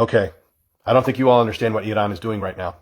Okay, I don't think you all understand what Iran is doing right now.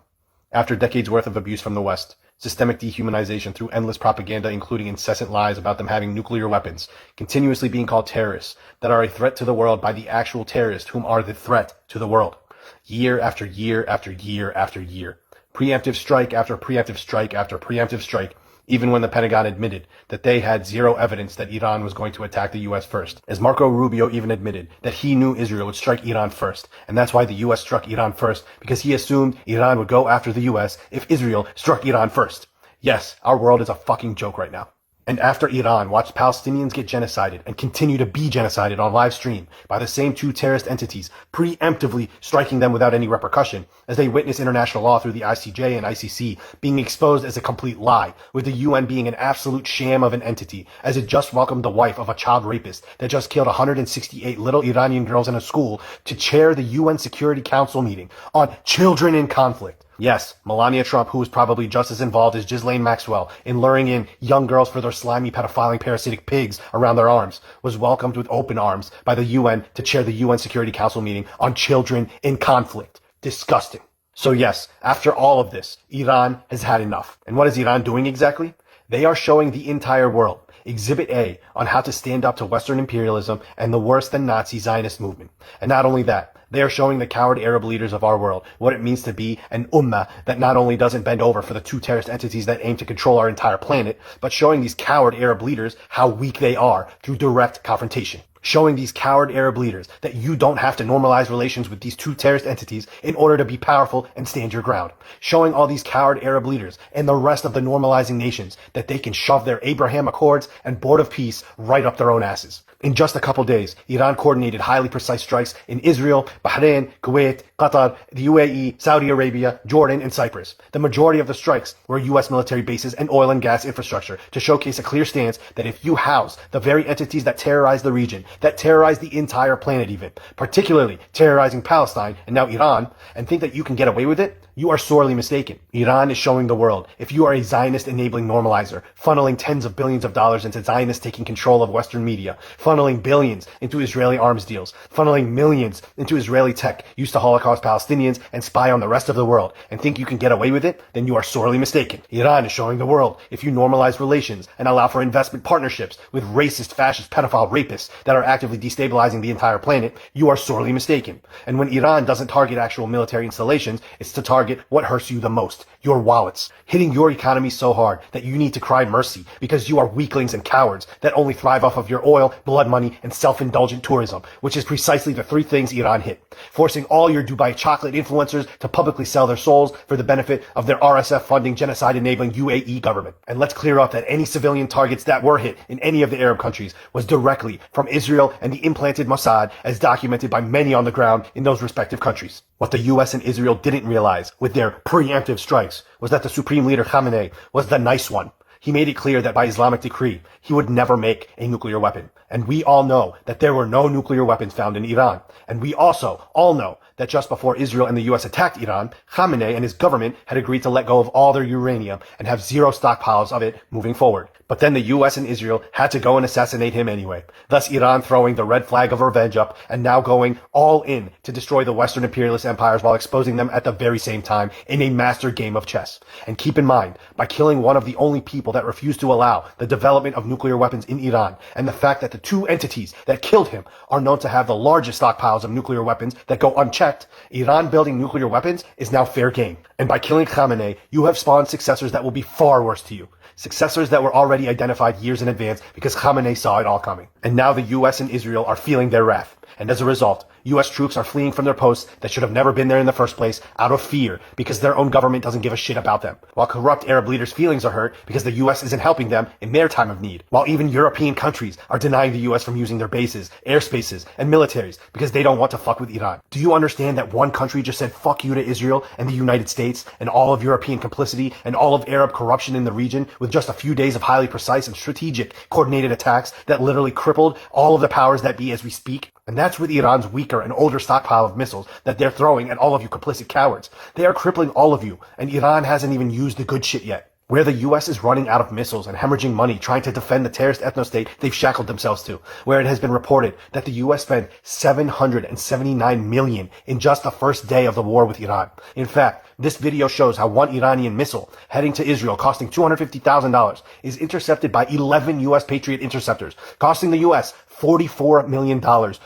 After decades worth of abuse from the West, systemic dehumanization through endless propaganda including incessant lies about them having nuclear weapons, continuously being called terrorists that are a threat to the world by the actual terrorists whom are the threat to the world. Year after year after year after year. Preemptive strike after preemptive strike after preemptive strike, even when the Pentagon admitted that they had zero evidence that Iran was going to attack the US first. As Marco Rubio even admitted that he knew Israel would strike Iran first, and that's why the US struck Iran first, because he assumed Iran would go after the US if Israel struck Iran first. Yes, our world is a fucking joke right now. And after Iran watched Palestinians get genocided and continue to be genocided on live stream by the same two terrorist entities, preemptively striking them without any repercussion, as they witness international law through the ICJ and ICC being exposed as a complete lie, with the UN being an absolute sham of an entity, as it just welcomed the wife of a child rapist that just killed 168 little Iranian girls in a school to chair the UN Security Council meeting on children in conflict. Yes, Melania Trump, who was probably just as involved as Ghislaine Maxwell in luring in young girls for their slimy, pedophiling, parasitic pigs around their arms, was welcomed with open arms by the UN to chair the UN Security Council meeting on children in conflict. Disgusting. So yes, after all of this, Iran has had enough. And what is Iran doing exactly? They are showing the entire world Exhibit A on how to stand up to Western imperialism and the worse than Nazi Zionist movement. And not only that, they are showing the coward Arab leaders of our world what it means to be an ummah that not only doesn't bend over for the two terrorist entities that aim to control our entire planet, but showing these coward Arab leaders how weak they are through direct confrontation. Showing these coward Arab leaders that you don't have to normalize relations with these two terrorist entities in order to be powerful and stand your ground. Showing all these coward Arab leaders and the rest of the normalizing nations that they can shove their Abraham Accords and Board of Peace right up their own asses. In just a couple days, Iran coordinated highly precise strikes in Israel, Bahrain, Kuwait, Qatar, the UAE, Saudi Arabia, Jordan, and Cyprus. The majority of the strikes were US military bases and oil and gas infrastructure to showcase a clear stance that if you house the very entities that terrorize the region, that terrorize the entire planet even, particularly terrorizing Palestine and now Iran, and think that you can get away with it, you are sorely mistaken. Iran is showing the world if you are a Zionist enabling normalizer, funneling tens of billions of dollars into Zionists taking control of Western media, funneling billions into Israeli arms deals, funneling millions into Israeli tech used to Holocaust Palestinians and spy on the rest of the world, and think you can get away with it, then you are sorely mistaken. Iran is showing the world if you normalize relations and allow for investment partnerships with racist, fascist, pedophile rapists that are actively destabilizing the entire planet, you are sorely mistaken. And when Iran doesn't target actual military installations, it's to target what hurts you the most, your wallets, hitting your economy so hard that you need to cry mercy because you are weaklings and cowards that only thrive off of your oil, blood money, and self-indulgent tourism, which is precisely the three things Iran hit, forcing all your Dubai chocolate influencers to publicly sell their souls for the benefit of their RSF funding genocide-enabling UAE government. And let's clear up that any civilian targets that were hit in any of the Arab countries was directly from Israel and the implanted Mossad, as documented by many on the ground in those respective countries. What the US and Israel didn't realize with their preemptive strikes was that the Supreme Leader Khamenei was the nice one. He made it clear that by Islamic decree, he would never make a nuclear weapon. And we all know that there were no nuclear weapons found in Iran. And we also all know that just before Israel and the US attacked Iran, Khamenei and his government had agreed to let go of all their uranium and have zero stockpiles of it moving forward. But then the US and Israel had to go and assassinate him anyway. Thus Iran throwing the red flag of revenge up and now going all in to destroy the Western imperialist empires while exposing them at the very same time in a master game of chess. And keep in mind, by killing one of the only people that refused to allow the development of nuclear weapons in Iran, and the fact that the two entities that killed him are known to have the largest stockpiles of nuclear weapons that go unchecked, Iran building nuclear weapons is now fair game. And by killing Khamenei, you have spawned successors that will be far worse to you. Successors that were already identified years in advance because Khamenei saw it all coming. And now the US and Israel are feeling their wrath. And as a result, US troops are fleeing from their posts that should have never been there in the first place out of fear because their own government doesn't give a shit about them. While corrupt Arab leaders' feelings are hurt because the US isn't helping them in their time of need. While even European countries are denying the US from using their bases, airspaces, and militaries because they don't want to fuck with Iran. Do you understand that one country just said fuck you to Israel and the United States and all of European complicity and all of Arab corruption in the region with just a few days of highly precise and strategic coordinated attacks that literally crippled all of the powers that be as we speak? And that's with Iran's weaker and older stockpile of missiles that they're throwing at all of you complicit cowards. They are crippling all of you, and Iran hasn't even used the good shit yet. Where the US is running out of missiles and hemorrhaging money trying to defend the terrorist ethno-state they've shackled themselves to, where it has been reported that the US spent $779 million in just the first day of the war with Iran. In fact, this video shows how one Iranian missile heading to Israel costing $250,000 is intercepted by 11 US Patriot interceptors, costing the US $44 million,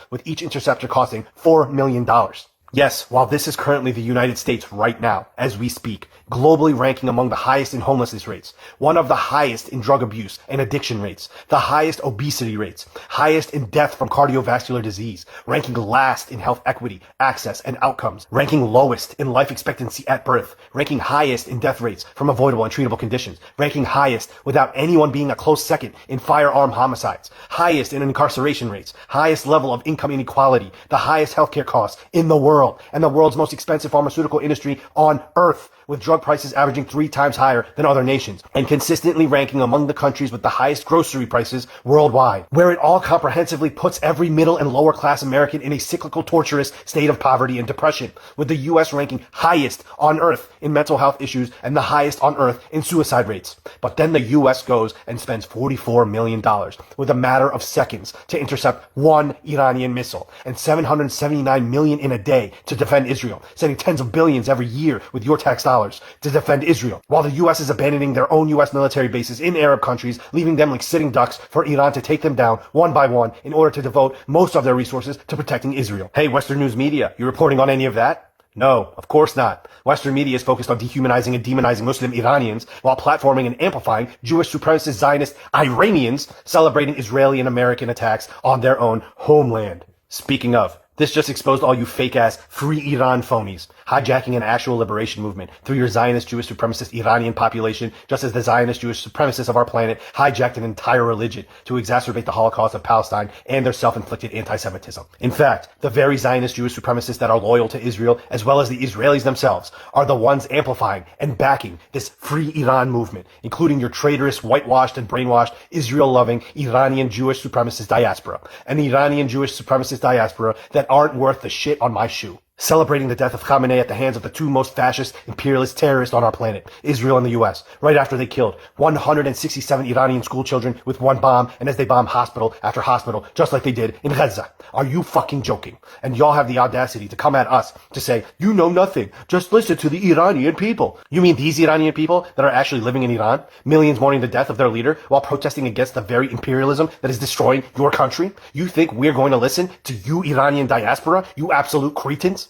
with each interceptor costing $4 million. Yes, while this is currently the United States right now, as we speak, globally ranking among the highest in homelessness rates, one of the highest in drug abuse and addiction rates, the highest obesity rates, highest in death from cardiovascular disease, ranking last in health equity, access, and outcomes, ranking lowest in life expectancy at birth, ranking highest in death rates from avoidable and treatable conditions, ranking highest without anyone being a close second in firearm homicides, highest in incarceration rates, highest level of income inequality, the highest healthcare costs in the world, and the world's most expensive pharmaceutical industry on earth, with drug prices averaging 3 times higher than other nations, and consistently ranking among the countries with the highest grocery prices worldwide, where it all comprehensively puts every middle and lower class American in a cyclical, torturous state of poverty and depression, with the US ranking highest on earth in mental health issues and the highest on earth in suicide rates. But then the US goes and spends $44 million with a matter of seconds to intercept one Iranian missile, and $779 million in a day to defend Israel, sending tens of billions every year with your tax dollars to defend Israel, while the US is abandoning their own US military bases in Arab countries, leaving them like sitting ducks for Iran to take them down one by one in order to devote most of their resources to protecting Israel. Hey, Western news media, you reporting on any of that? No, of course not. Western media is focused on dehumanizing and demonizing Muslim Iranians while platforming and amplifying Jewish supremacist Zionist Iranians celebrating Israeli and American attacks on their own homeland. Speaking of, this just exposed all you fake-ass free Iran phonies, hijacking an actual liberation movement through your Zionist Jewish supremacist Iranian population, just as the Zionist Jewish supremacists of our planet hijacked an entire religion to exacerbate the Holocaust of Palestine and their self-inflicted anti-Semitism. In fact, the very Zionist Jewish supremacists that are loyal to Israel, as well as the Israelis themselves, are the ones amplifying and backing this free Iran movement, including your traitorous, whitewashed, and brainwashed, Israel-loving Iranian Jewish supremacist diaspora, an Iranian Jewish supremacist diaspora that aren't worth the shit on my shoe. Celebrating the death of Khamenei at the hands of the two most fascist, imperialist terrorists on our planet, Israel and the US, right after they killed 167 Iranian school children with one bomb, and as they bombed hospital after hospital, just like they did in Gaza. Are you fucking joking? And y'all have the audacity to come at us to say, you know nothing, just listen to the Iranian people. You mean these Iranian people that are actually living in Iran, millions mourning the death of their leader while protesting against the very imperialism that is destroying your country? You think we're going to listen to you Iranian diaspora, you absolute cretins?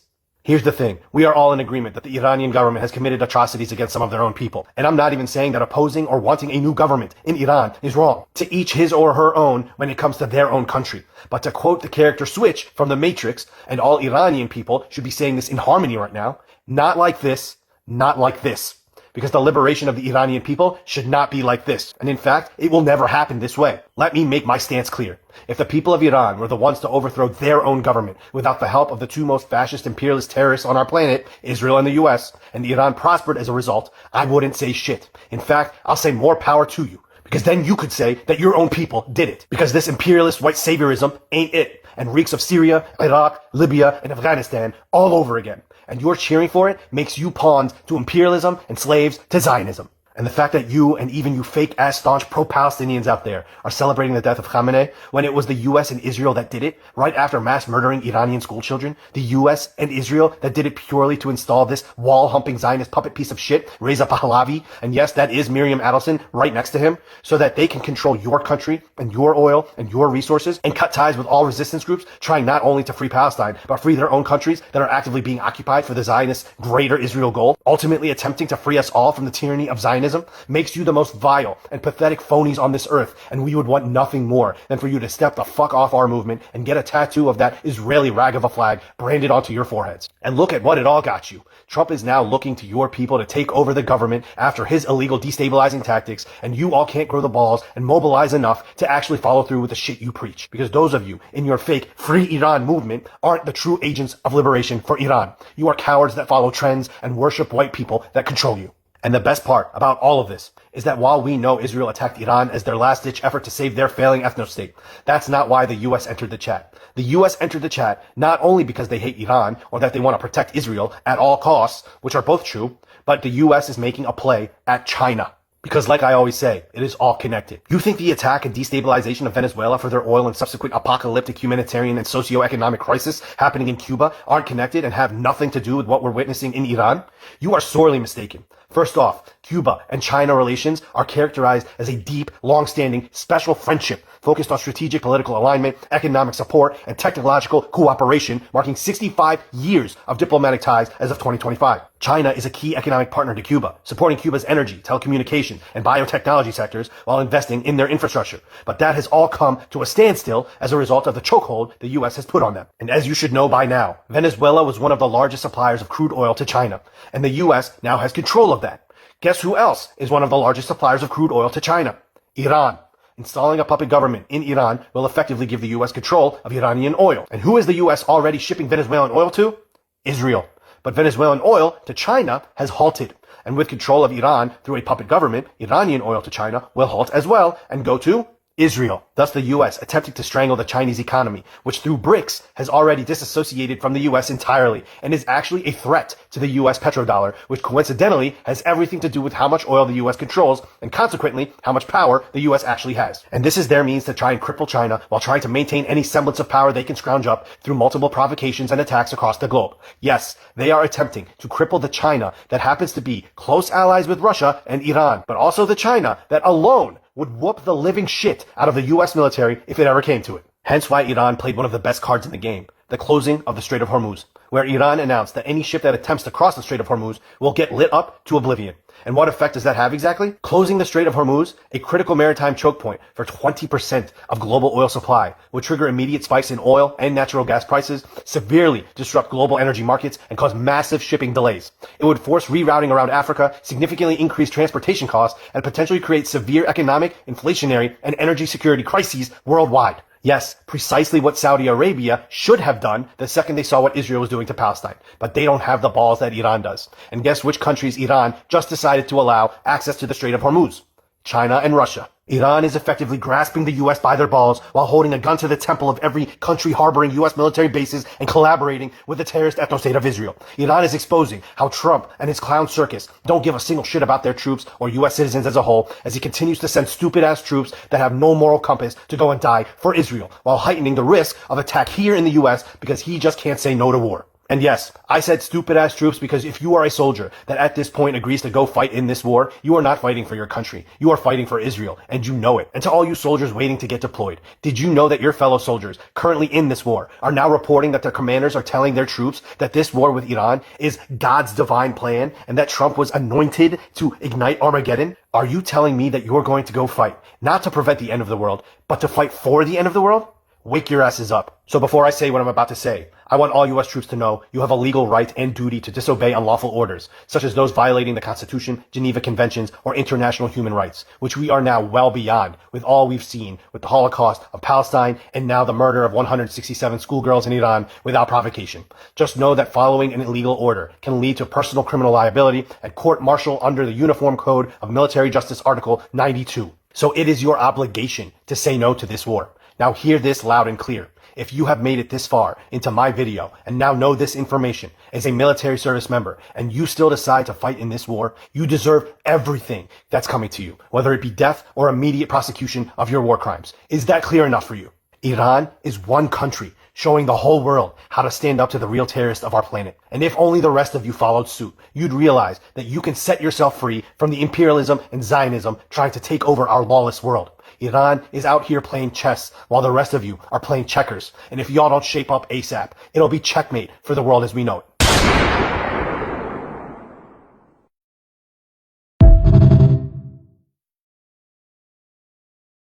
Here's the thing. We are all in agreement that the Iranian government has committed atrocities against some of their own people. And I'm not even saying that opposing or wanting a new government in Iran is wrong. To each his or her own when it comes to their own country. But to quote the character Switch from The Matrix, and all Iranian people should be saying this in harmony right now, not like this, not like this. Because the liberation of the Iranian people should not be like this. And in fact, it will never happen this way. Let me make my stance clear. If the people of Iran were the ones to overthrow their own government without the help of the two most fascist imperialist terrorists on our planet, Israel and the US, and Iran prospered as a result, I wouldn't say shit. In fact, I'll say more power to you. Because then you could say that your own people did it. Because this imperialist white saviorism ain't it. And reeks of Syria, Iraq, Libya, and Afghanistan all over again. And your cheering for it makes you pawns to imperialism and slaves to Zionism. And the fact that you and even you fake-ass staunch pro-Palestinians out there are celebrating the death of Khamenei when it was the US and Israel that did it, right after mass murdering Iranian school children, the US and Israel that did it purely to install this wall-humping Zionist puppet piece of shit, Reza Pahlavi, and yes, that is Miriam Adelson right next to him, so that they can control your country and your oil and your resources and cut ties with all resistance groups trying not only to free Palestine, but free their own countries that are actively being occupied for the Zionist greater Israel goal, ultimately attempting to free us all from the tyranny of Zionism, makes you the most vile and pathetic phonies on this earth, and we would want nothing more than for you to step the fuck off our movement and get a tattoo of that Israeli rag of a flag branded onto your foreheads. And look at what it all got you. Trump is now looking to your people to take over the government after his illegal destabilizing tactics, and you all can't grow the balls and mobilize enough to actually follow through with the shit you preach. Because those of you in your fake Free Iran movement aren't the true agents of liberation for Iran. You are cowards that follow trends and worship white people that control you. And the best part about all of this is that while we know Israel attacked Iran as their last-ditch effort to save their failing ethno-state, that's not why the US entered the chat. The US entered the chat not only because they hate Iran or that they want to protect Israel at all costs, which are both true, but the US is making a play at China. Because like I always say, it is all connected. You think the attack and destabilization of Venezuela for their oil and subsequent apocalyptic humanitarian and socio-economic crisis happening in Cuba aren't connected and have nothing to do with what we're witnessing in Iran? You are sorely mistaken. First off, Cuba and China relations are characterized as a deep, long-standing, special friendship focused on strategic political alignment, economic support, and technological cooperation, marking 65 years of diplomatic ties as of 2025. China is a key economic partner to Cuba, supporting Cuba's energy, telecommunication, and biotechnology sectors while investing in their infrastructure. But that has all come to a standstill as a result of the chokehold the U.S. has put on them. And as you should know by now, Venezuela was one of the largest suppliers of crude oil to China, and the U.S. now has control of that. Guess who else is one of the largest suppliers of crude oil to China? Iran. Installing a puppet government in Iran will effectively give the U.S. control of Iranian oil. And who is the U.S. already shipping Venezuelan oil to? Israel. But Venezuelan oil to China has halted. And with control of Iran through a puppet government, Iranian oil to China will halt as well and go to Israel. Thus the U.S. attempting to strangle the Chinese economy, which through BRICS has already disassociated from the U.S. entirely and is actually a threat to the U.S. petrodollar, which coincidentally has everything to do with how much oil the U.S. controls and consequently how much power the U.S. actually has. And this is their means to try and cripple China while trying to maintain any semblance of power they can scrounge up through multiple provocations and attacks across the globe. Yes, they are attempting to cripple the China that happens to be close allies with Russia and Iran, but also the China that alone would whoop the living shit out of the U.S. military if it ever came to it. Hence why Iran played one of the best cards in the game, the closing of the Strait of Hormuz, where Iran announced that any ship that attempts to cross the Strait of Hormuz will get lit up to oblivion. And what effect does that have exactly? Closing the Strait of Hormuz, a critical maritime choke point for 20% of global oil supply, would trigger immediate spikes in oil and natural gas prices, severely disrupt global energy markets, and cause massive shipping delays. It would force rerouting around Africa, significantly increase transportation costs, and potentially create severe economic, inflationary, and energy security crises worldwide. Yes, precisely what Saudi Arabia should have done the second they saw what Israel was doing to Palestine. But they don't have the balls that Iran does. And guess which countries Iran just decided to allow access to the Strait of Hormuz? China and Russia. Iran is effectively grasping the U.S. by their balls while holding a gun to the temple of every country harboring U.S. military bases and collaborating with the terrorist ethno-state of Israel. Iran is exposing how Trump and his clown circus don't give a single shit about their troops or U.S. citizens as a whole as he continues to send stupid-ass troops that have no moral compass to go and die for Israel while heightening the risk of attack here in the U.S. because he just can't say no to war. And yes, I said stupid-ass troops because if you are a soldier that at this point agrees to go fight in this war, you are not fighting for your country. You are fighting for Israel, and you know it. And to all you soldiers waiting to get deployed, did you know that your fellow soldiers currently in this war are now reporting that their commanders are telling their troops that this war with Iran is God's divine plan and that Trump was anointed to ignite Armageddon? Are you telling me that you're going to go fight, not to prevent the end of the world, but to fight for the end of the world? Wake your asses up. So before I say what I'm about to say, I want all U.S. troops to know you have a legal right and duty to disobey unlawful orders, such as those violating the Constitution, Geneva Conventions, or international human rights, which we are now well beyond with all we've seen with the Holocaust of Palestine and now the murder of 167 schoolgirls in Iran without provocation. Just know that following an illegal order can lead to personal criminal liability and court-martial under the Uniform Code of Military Justice Article 92. So it is your obligation to say no to this war. Now hear this loud and clear. If you have made it this far into my video and now know this information as a military service member and you still decide to fight in this war, you deserve everything that's coming to you, whether it be death or immediate prosecution of your war crimes. Is that clear enough for you? Iran is one country showing the whole world how to stand up to the real terrorists of our planet. And if only the rest of you followed suit, you'd realize that you can set yourself free from the imperialism and Zionism trying to take over our lawless world. Iran is out here playing chess while the rest of you are playing checkers. And if y'all don't shape up ASAP, it'll be checkmate for the world as we know it.